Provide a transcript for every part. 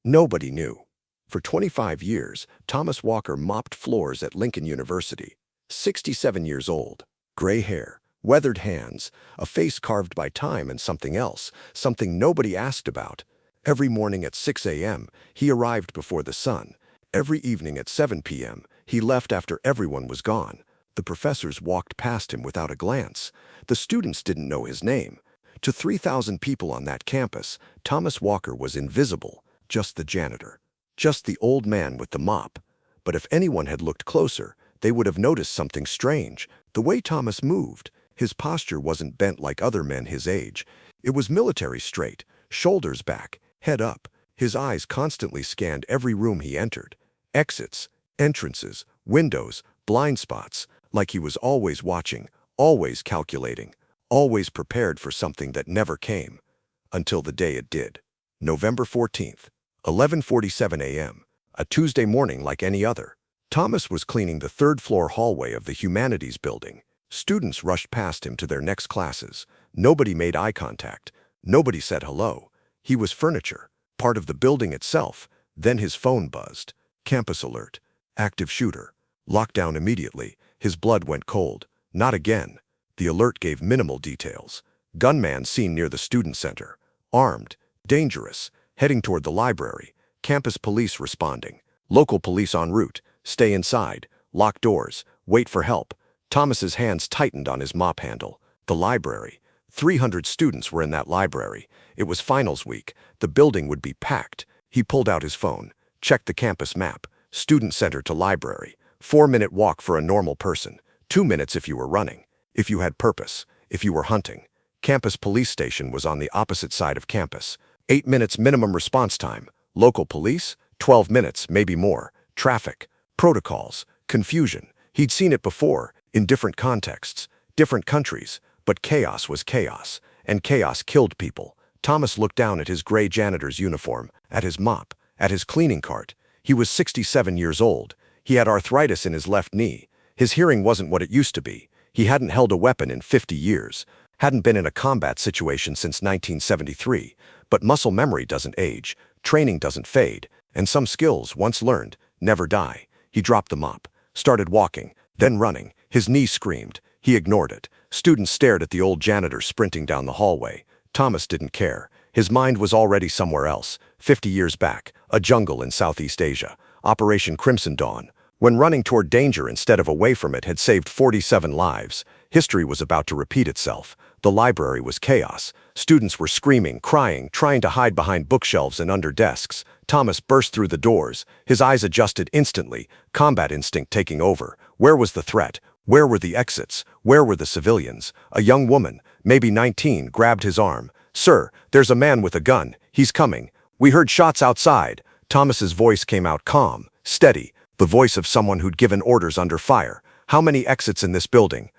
Nobody knew. For 25 years, Thomas Walker mopped floors at Lincoln University. 67 years old, gray hair, weathered hands, a face carved by time and something else, something nobody asked about. Every morning at 6 a.m., he arrived before the sun. Every evening at 7 p.m., he left after everyone was gone. The professors walked past him without a glance. The students didn't know his name. To 3,000 people on that campus, Thomas Walker was invisible, just the janitor, just the old man with the mop. But if anyone had looked closer, they would have noticed something strange. The way Thomas moved, his posture wasn't bent like other men his age. It was military straight, shoulders back, head up. His eyes constantly scanned every room he entered. Exits, entrances, windows, blind spots, like he was always watching, always calculating, always prepared for something that never came. Until the day it did. November 14th, 11:47 a.m., a Tuesday morning like any other. Thomas was cleaning the third-floor hallway of the Humanities building. Students rushed past him to their next classes. Nobody made eye contact. Nobody said hello. He was furniture, part of the building itself. Then his phone buzzed. Campus alert. Active shooter. Lockdown immediately. His blood went cold. Not again. The alert gave minimal details. Gunman seen near the student center. Armed. Dangerous. Heading toward the library. Campus police responding. Local police en route. Stay inside. Lock doors. Wait for help. Thomas's hands tightened on his mop handle. The library. 300 students were in that library. It was finals week. The building would be packed. He pulled out his phone. Checked the campus map. Student center to library. 4-minute walk for a normal person. 2 minutes if you were running. If you had purpose. If you were hunting. Campus police station was on the opposite side of campus. 8 minutes minimum response time. Local police? 12 minutes, maybe more. Traffic. Protocols. Confusion. He'd seen it before, in different contexts, different countries, but chaos was chaos, and chaos killed people. Thomas looked down at his gray janitor's uniform, at his mop, at his cleaning cart. He was 67 years old. He had arthritis in his left knee. His hearing wasn't what it used to be. He hadn't held a weapon in 50 years, hadn't been in a combat situation since 1973. But muscle memory doesn't age, training doesn't fade, and some skills, once learned, never die. He dropped the mop, started walking, then running. His knee screamed. He ignored it. Students stared at the old janitor sprinting down the hallway. Thomas didn't care. His mind was already somewhere else. 50 years back, a jungle in Southeast Asia. Operation Crimson Dawn. When running toward danger instead of away from it had saved 47 lives, history was about to repeat itself. The library was chaos. Students were screaming, crying, trying to hide behind bookshelves and under desks. Thomas burst through the doors. His eyes adjusted instantly, combat instinct taking over. Where was the threat? Where were the exits? Where were the civilians? A young woman, maybe 19, grabbed his arm. "Sir, there's a man with a gun. He's coming. We heard shots outside." Thomas's voice came out calm, steady, the voice of someone who'd given orders under fire. "How many exits in this building?"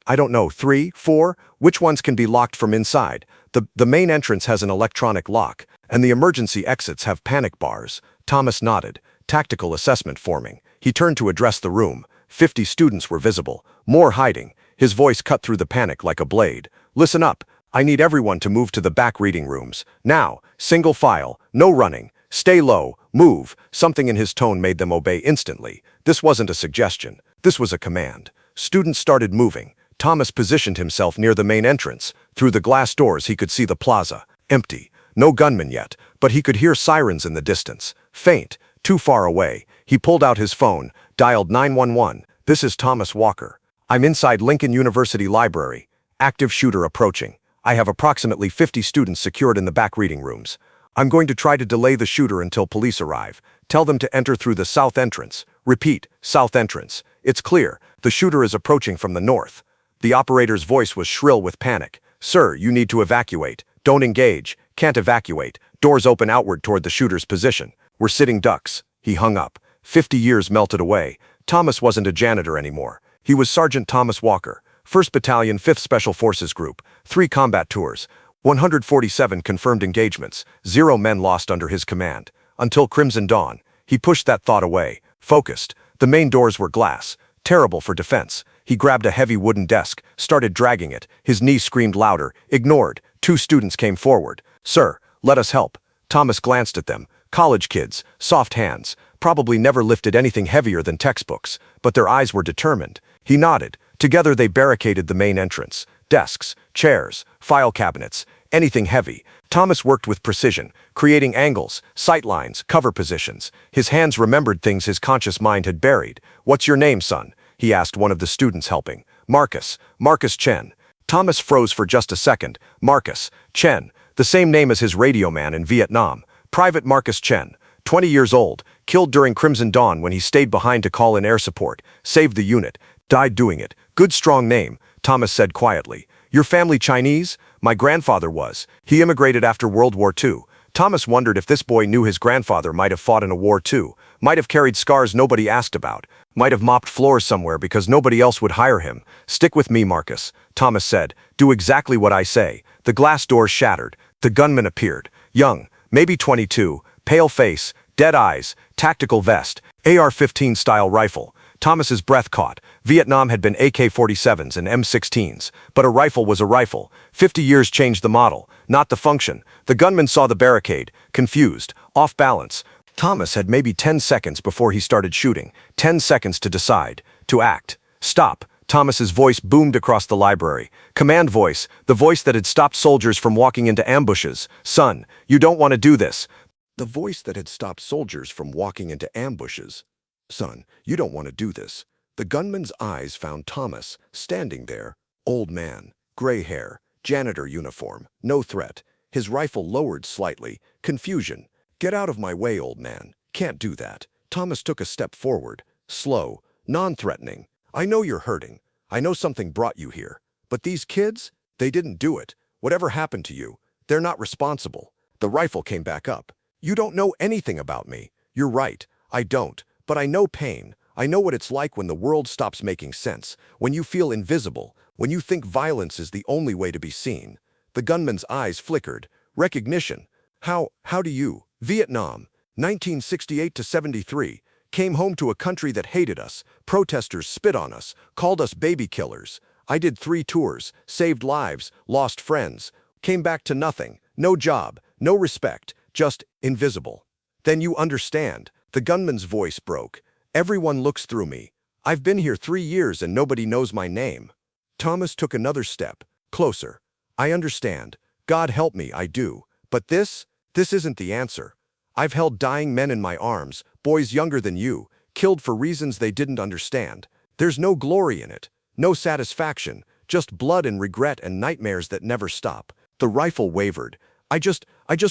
I don't know, 3, 4? Which ones can be locked from inside? The main entrance has an electronic lock, and the emergency exits have panic bars." Thomas nodded. Tactical assessment forming. He turned to address the room. 50 students were visible, more hiding. His voice cut through the panic like a blade. "Listen up. I need everyone to move to the back reading rooms. Now, single file, no running. Stay low, move." Something in his tone made them obey instantly. This wasn't a suggestion. This was a command. Students started moving. Thomas positioned himself near the main entrance. Through the glass doors he could see the plaza. Empty. No gunmen yet, but he could hear sirens in the distance. Faint. Too far away. He pulled out his phone, dialed 911. "This is Thomas Walker. I'm inside Lincoln University Library. Active shooter approaching. I have approximately 50 students secured in the back reading rooms. I'm going to try to delay the shooter until police arrive. Tell them to enter through the south entrance. Repeat, south entrance. It's clear. The shooter is approaching from the north." The operator's voice was shrill with panic. "Sir, you need to evacuate. Don't engage. Can't evacuate. Doors open outward toward the shooter's position. We're sitting ducks." He hung up. 50 years melted away. Thomas wasn't a janitor anymore. He was Sergeant Thomas Walker, 1st Battalion, 5th Special Forces Group, 3 combat tours, 147 confirmed engagements, 0 men lost under his command. Until Crimson Dawn. He pushed that thought away, focused. The main doors were glass, terrible for defense. He grabbed a heavy wooden desk, started dragging it. His knee screamed louder, ignored. 2 students came forward. "Sir, let us help." Thomas glanced at them. College kids, soft hands, probably never lifted anything heavier than textbooks, but their eyes were determined. He nodded. Together they barricaded the main entrance. Desks, chairs, file cabinets, anything heavy. Thomas worked with precision, creating angles, sight lines, cover positions. His hands remembered things his conscious mind had buried. "What's your name, son?" he asked one of the students helping. "Marcus. Marcus Chen." Thomas froze for just a second. Marcus Chen, the same name as his radio man in Vietnam. Private Marcus Chen, 20 years old, killed during Crimson Dawn when he stayed behind to call in air support, saved the unit, died doing it. "Good strong name," Thomas said quietly. "Your family Chinese?" "My grandfather was. He immigrated after World War II. Thomas wondered if this boy knew his grandfather might have fought in a war too, might have carried scars nobody asked about, might have mopped floors somewhere because nobody else would hire him. "Stick with me, Marcus," Thomas said. "Do exactly what I say." The glass doors shattered. The gunman appeared. Young, maybe 22, pale face, dead eyes, tactical vest, AR-15 style rifle. Thomas's breath caught. Vietnam had been AK-47s and M16s, but a rifle was a rifle. 50 years changed the model, not the function. The gunman saw the barricade, confused, off balance. Thomas had maybe 10 seconds before he started shooting, 10 seconds to decide, to act. "Stop." Thomas's voice boomed across the library. Command voice, the voice that had stopped soldiers from walking into ambushes. "Son, you don't want to do this." The voice that had stopped soldiers from walking into ambushes. "Son, you don't want to do this." The gunman's eyes found Thomas, standing there. Old man, gray hair, janitor uniform, no threat. His rifle lowered slightly. Confusion. "Get out of my way, old man. Can't do that." Thomas took a step forward, slow, non-threatening. "I know you're hurting. I know something brought you here. But these kids, they didn't do it. Whatever happened to you, they're not responsible." The rifle came back up. "You don't know anything about me." "You're right, I don't. But I know pain. I know what it's like when the world stops making sense, when you feel invisible, when you think violence is the only way to be seen." The gunman's eyes flickered. Recognition. How do you? Vietnam, 1968 to 73. Came home to a country that hated us. Protesters spit on us, called us baby killers. I did 3 tours, saved lives, lost friends. Came back to nothing. No job, no respect, just invisible. Then you understand. The gunman's voice broke. "Everyone looks through me. I've been here 3 years and nobody knows my name." Thomas took another step, closer. "I understand. God help me, I do. But this isn't the answer. I've held dying men in my arms, boys younger than you, killed for reasons they didn't understand. There's no glory in it, no satisfaction, just blood and regret and nightmares that never stop." The rifle wavered. I just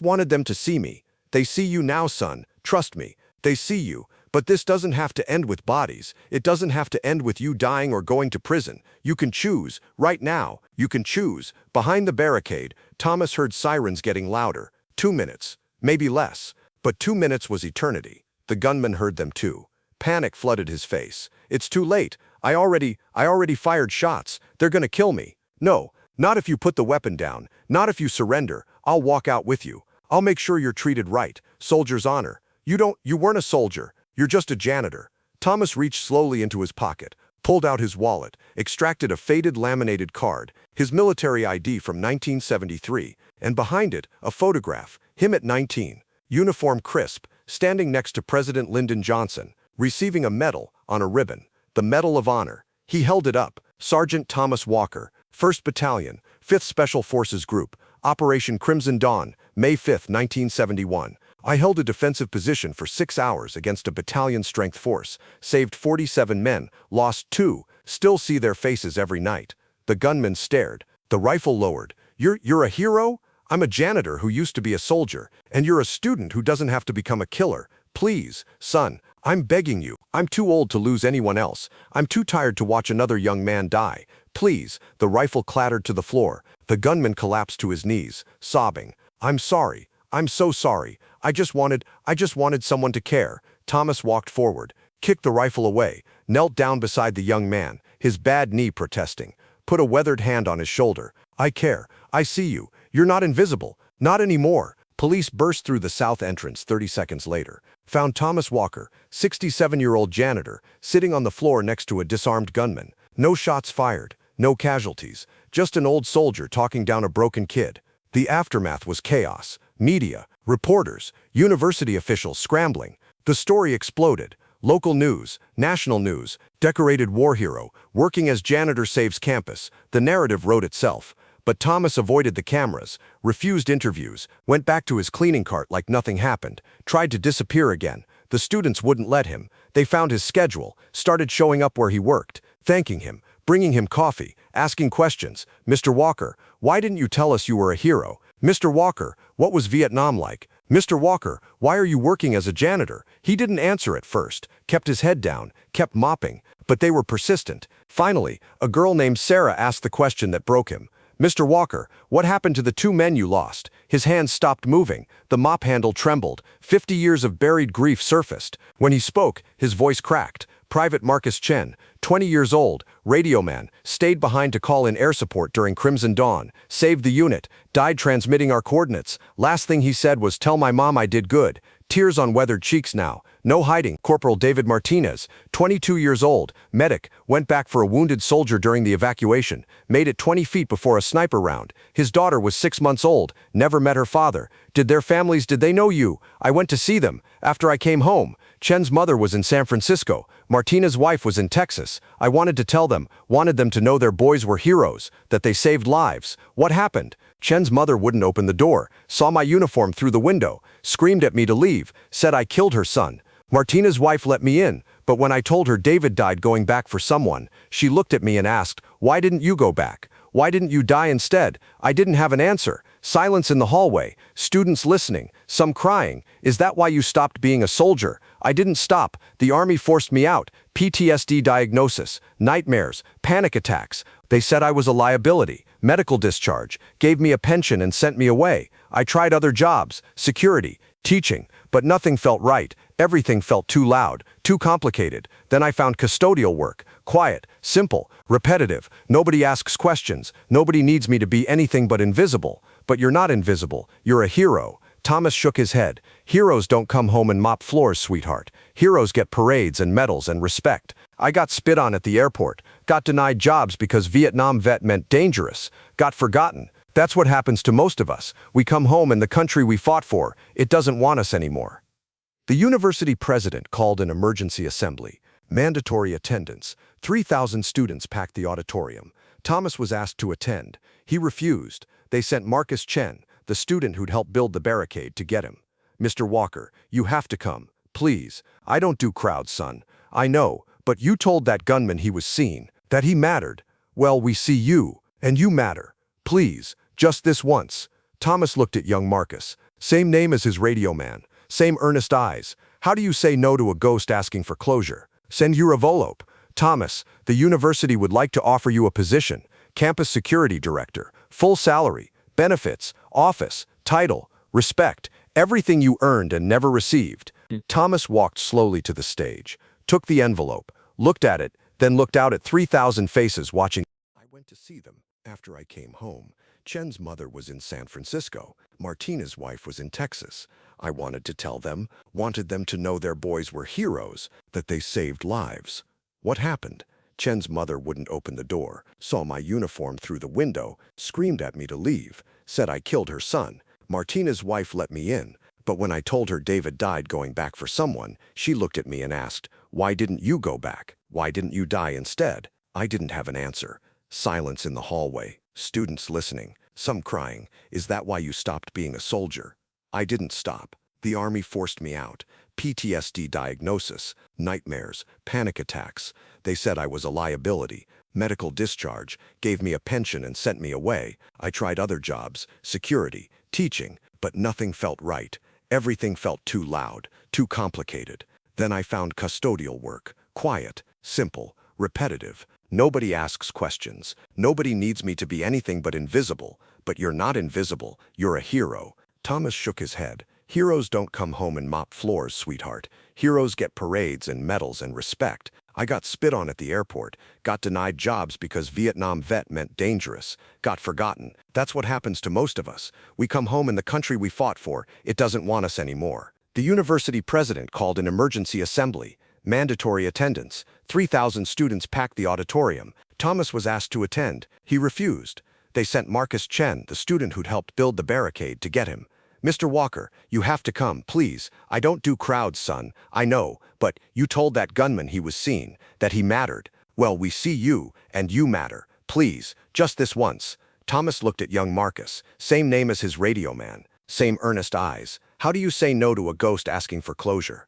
wanted them to see me. They see you now, son. Trust me. They see you, but this doesn't have to end with bodies. It doesn't have to end with you dying or going to prison. You can choose, right now. You can choose. Behind the barricade, Thomas heard sirens getting louder. 2 minutes, maybe less, but 2 minutes was eternity. The gunman heard them too. Panic flooded his face. "It's too late. I already fired shots. They're gonna kill me." "No, not if you put the weapon down. Not if you surrender. I'll walk out with you. I'll make sure you're treated right. Soldier's honor. You weren't a soldier. You're just a janitor." Thomas reached slowly into his pocket, pulled out his wallet, extracted a faded laminated card, his military ID from 1973, and behind it, a photograph, him at 19, uniform crisp, standing next to President Lyndon Johnson, receiving a medal on a ribbon, the Medal of Honor. He held it up. "Sergeant Thomas Walker, 1st Battalion, 5th Special Forces Group, Operation Crimson Dawn, May 5, 1971. I held a defensive position for 6 hours against a battalion-strength force, saved 47 men, lost 2, still see their faces every night." The gunman stared. The rifle lowered. You're a hero? I'm a janitor who used to be a soldier, and you're a student who doesn't have to become a killer. Please, son, I'm begging you. I'm too old to lose anyone else. I'm too tired to watch another young man die. Please." The rifle clattered to the floor. The gunman collapsed to his knees, sobbing. "I'm sorry. I'm so sorry. I just wanted someone to care." Thomas walked forward, kicked the rifle away, knelt down beside the young man, his bad knee protesting, put a weathered hand on his shoulder. "I care. I see you. You're not invisible. Not anymore." Police burst through the south entrance 30 seconds later, found Thomas Walker, 67-year-old janitor, sitting on the floor next to a disarmed gunman. No shots fired, no casualties, just an old soldier talking down a broken kid. The aftermath was chaos. Media, Reporters, university officials scrambling. The story exploded. Local news, national news, decorated war hero, working as janitor saves campus. The narrative wrote itself. But Thomas avoided the cameras, refused interviews, went back to his cleaning cart like nothing happened, tried to disappear again. The students wouldn't let him. They found his schedule, started showing up where he worked, thanking him, bringing him coffee, asking questions. Mr. Walker, why didn't you tell us you were a hero? Mr. Walker, what was Vietnam like? Mr. Walker, why are you working as a janitor? He didn't answer at first, kept his head down, kept mopping, but they were persistent. Finally, a girl named Sarah asked the question that broke him. Mr. Walker, what happened to the 2 men you lost? His hands stopped moving. The mop handle trembled. 50 years of buried grief surfaced. When he spoke, his voice cracked. Private Marcus Chen, 20 years old, radio man, stayed behind to call in air support during Crimson Dawn, saved the unit, died transmitting our coordinates. Last thing he said was, "Tell my mom I did good." Tears on weathered cheeks now. No hiding. Corporal David Martinez, 22 years old, medic, went back for a wounded soldier during the evacuation, made it 20 feet before a sniper round. His daughter was 6 months old, never met her father. Did they know you? I went to see them. After I came home, Chen's mother was in San Francisco. Martina's wife was in Texas. I wanted to tell them, wanted them to know their boys were heroes, that they saved lives. What happened? Chen's mother wouldn't open the door, saw my uniform through the window, screamed at me to leave, said I killed her son. Martina's wife let me in, but when I told her David died going back for someone, she looked at me and asked, "Why didn't you go back? Why didn't you die instead?" I didn't have an answer. Silence in the hallway, students listening, some crying. Is that why you stopped being a soldier? I didn't stop. The army forced me out. PTSD diagnosis, nightmares, panic attacks. They said I was a liability. Medical discharge, gave me a pension and sent me away. I tried other jobs, security, teaching, but nothing felt right. Everything felt too loud, too complicated. Then I found custodial work, quiet, simple, repetitive. Nobody asks questions. Nobody needs me to be anything but invisible. But you're not invisible. You're a hero. Thomas shook his head. Heroes don't come home and mop floors, sweetheart. Heroes get parades and medals and respect. I got spit on at the airport, got denied jobs because Vietnam vet meant dangerous, got forgotten. That's what happens to most of us. We come home and the country we fought for, it doesn't want us anymore. The university president called an emergency assembly. Mandatory attendance. 3,000 students packed the auditorium. Thomas was asked to attend. He refused. They sent Marcus Chen, the student who'd helped build the barricade, to get him. "Mr. Walker, you have to come. Please. I don't do crowds, son. I know, but you told that gunman he was seen, that he mattered. Well, we see you, and you matter. Please, just this once." Thomas looked at young Marcus. Same name as his radio man. Same earnest eyes. How do you say no to a ghost asking for closure? Send your envelope. Thomas, the university would like to offer you a position. Campus security director. Full salary. Benefits. Office. Title. Respect. Everything you earned and never received. Thomas walked slowly to the stage, took the envelope, looked at it, then looked out at 3,000 faces watching. I went to see them after I came home. Chen's mother was in San Francisco. Martina's wife was in Texas. I wanted to tell them, wanted them to know their boys were heroes, that they saved lives. What happened? Chen's mother wouldn't open the door, saw my uniform through the window, screamed at me to leave, said I killed her son. Martina's wife let me in, but when I told her David died going back for someone, she looked at me and asked, "Why didn't you go back? Why didn't you die instead?" I didn't have an answer. Silence in the hallway, students listening, some crying. Is that why you stopped being a soldier? I didn't stop. The army forced me out. PTSD diagnosis, nightmares, panic attacks. They said I was a liability. Medical discharge, gave me a pension and sent me away. I tried other jobs, security, teaching, but nothing felt right. Everything felt too loud, too complicated. Then I found custodial work, quiet, simple, repetitive. Nobody asks questions. Nobody needs me to be anything but invisible. But you're not invisible. You're a hero. Thomas shook his head. Heroes don't come home and mop floors, sweetheart. Heroes get parades and medals and respect. I got spit on at the airport, got denied jobs because Vietnam vet meant dangerous, got forgotten. That's what happens to most of us. We come home and the country we fought for, it doesn't want us anymore. The university president called an emergency assembly. Mandatory attendance. 3,000 students packed the auditorium. Thomas was asked to attend. He refused. They sent Marcus Chen, the student who'd helped build the barricade, to get him. "Mr. Walker, you have to come, please. I don't do crowds, son. I know, but you told that gunman he was seen, that he mattered. Well, we see you, and you matter. Please, just this once." Thomas looked at young Marcus, same name as his radio man, same earnest eyes. How do you say no to a ghost asking for closure?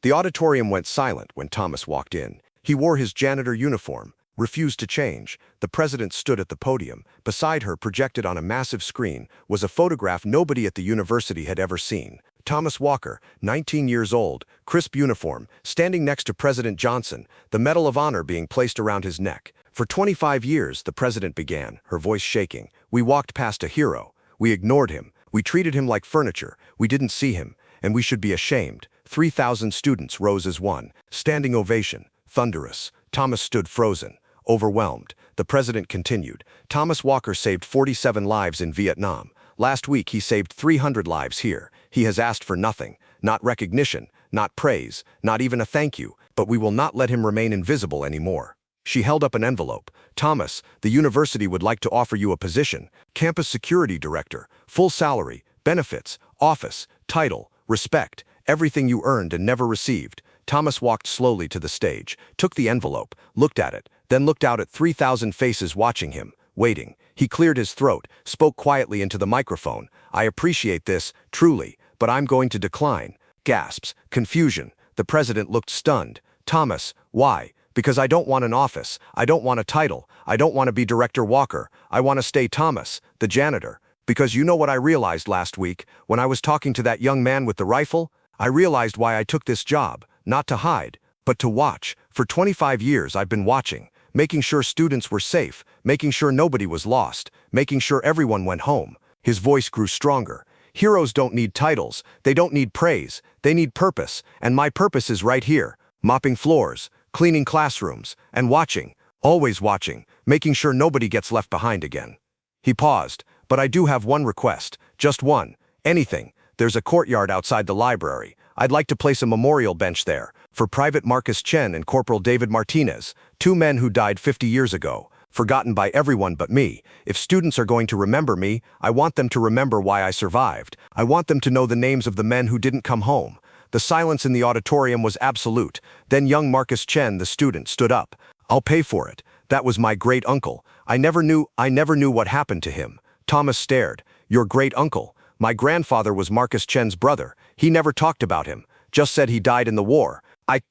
The auditorium went silent when Thomas walked in. He wore his janitor uniform, refused to change. The president stood at the podium. Beside her, projected on a massive screen, was a photograph nobody at the university had ever seen. Thomas Walker, 19 years old, crisp uniform, standing next to President Johnson, the Medal of Honor being placed around his neck. "For 25 years, the president began, her voice shaking. We walked past a hero. We ignored him. We treated him like furniture. We didn't see him, and we should be ashamed." 3,000 students rose as one. Standing ovation. Thunderous. Thomas stood frozen, overwhelmed. The president continued. "Thomas Walker saved 47 lives in Vietnam. Last week he saved 300 lives here. He has asked for nothing, not recognition, not praise, not even a thank you, but we will not let him remain invisible anymore." She held up an envelope. "Thomas, the university would like to offer you a position. Campus security director, full salary, benefits, office, title, respect, everything you earned and never received." Thomas walked slowly to the stage, took the envelope, looked at it, then looked out at 3,000 faces watching him, waiting. He cleared his throat, spoke quietly into the microphone. "I appreciate this, truly, but I'm going to decline." Gasps, confusion. The president looked stunned. "Thomas, why?" "Because I don't want an office. I don't want a title. I don't want to be Director Walker. I want to stay Thomas, the janitor. Because you know what I realized last week, when I was talking to that young man with the rifle? I realized why I took this job, not to hide, but to watch. For 25 years I've been watching, making sure students were safe, making sure nobody was lost, making sure everyone went home." His voice grew stronger. "Heroes don't need titles, they don't need praise, they need purpose, and my purpose is right here, mopping floors, cleaning classrooms, and watching, always watching, making sure nobody gets left behind again." He paused. "But I do have one request, just one, anything. There's a courtyard outside the library. I'd like to place a memorial bench there, for Private Marcus Chen and Corporal David Martinez, 2 men who died 50 years ago, forgotten by everyone but me. If students are going to remember me, I want them to remember why I survived. I want them to know the names of the men who didn't come home." The silence in the auditorium was absolute. Then young Marcus Chen, the student, stood up. "I'll pay for it. That was my great-uncle. I never knew what happened to him." Thomas stared. "Your great-uncle? My grandfather was Marcus Chen's brother. He never talked about him, just said he died in the war.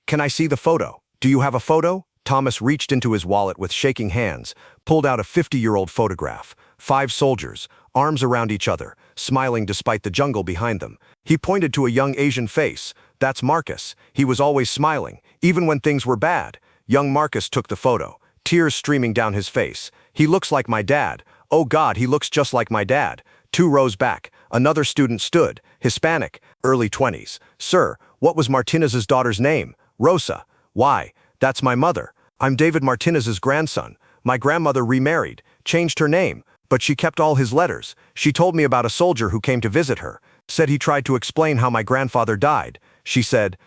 Can I see the photo? Do you have a photo?" Thomas reached into his wallet with shaking hands, pulled out a 50-year-old photograph. 5 soldiers, arms around each other, smiling despite the jungle behind them. He pointed to a young Asian face. "That's Marcus. He was always smiling, even when things were bad." Young Marcus took the photo, tears streaming down his face. "He looks like my dad. Oh God, he looks just like my dad." 2 rows back, another student stood, Hispanic, early 20s. "Sir, what was Martinez's daughter's name?" "Rosa." "Why? That's my mother. I'm David Martinez's grandson. My grandmother remarried, changed her name, but she kept all his letters. She told me about a soldier who came to visit her, said he tried to explain how my grandfather died. She said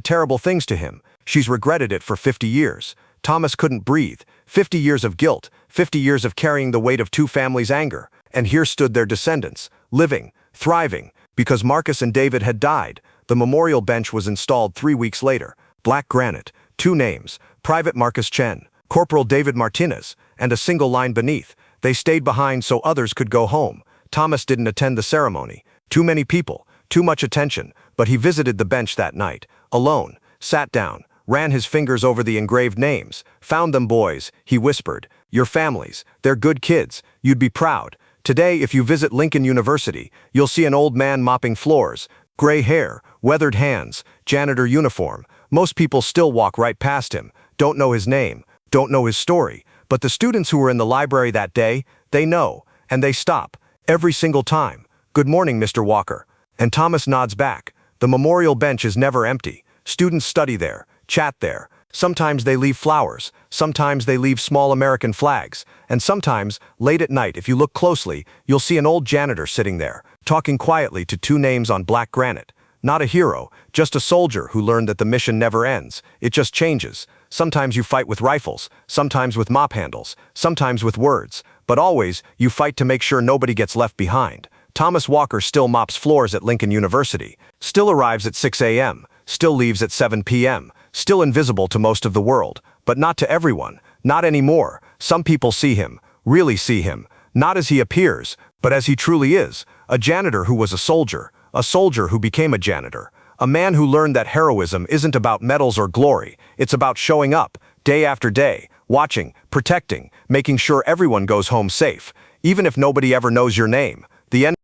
terrible things to him. She's regretted it for 50 years. Thomas couldn't breathe. 50 years of guilt, 50 years of carrying the weight of 2 families' anger. And here stood their descendants, living, thriving, because Marcus and David had died. The memorial bench was installed 3 weeks later. Black granite, 2 names, Private Marcus Chen, Corporal David Martinez, and a single line beneath. They stayed behind so others could go home. Thomas didn't attend the ceremony. Too many people, too much attention, but he visited the bench that night, alone, sat down, ran his fingers over the engraved names. "Found them, boys," he whispered. "Your families, they're good kids. You'd be proud. Today, if you visit Lincoln University, you'll see an old man mopping floors, gray hair, weathered hands, janitor uniform. Most people still walk right past him, don't know his name, don't know his story. But the students who were in the library that day, they know, and they stop, every single time. 'Good morning, Mr. Walker.' And Thomas nods back. The memorial bench is never empty. Students study there, chat there. Sometimes they leave flowers, sometimes they leave small American flags, and sometimes, late at night, if you look closely, you'll see an old janitor sitting there, talking quietly to 2 names on black granite. Not a hero, just a soldier who learned that the mission never ends, it just changes. Sometimes you fight with rifles, sometimes with mop handles, sometimes with words, but always you fight to make sure nobody gets left behind." Thomas Walker still mops floors at Lincoln University, still arrives at 6 a.m., still leaves at 7 p.m., still invisible to most of the world, but not to everyone, not anymore. Some people see him, really see him, not as he appears, but as he truly is, a janitor who was a soldier who became a janitor, a man who learned that heroism isn't about medals or glory, it's about showing up, day after day, watching, protecting, making sure everyone goes home safe, even if nobody ever knows your name. The end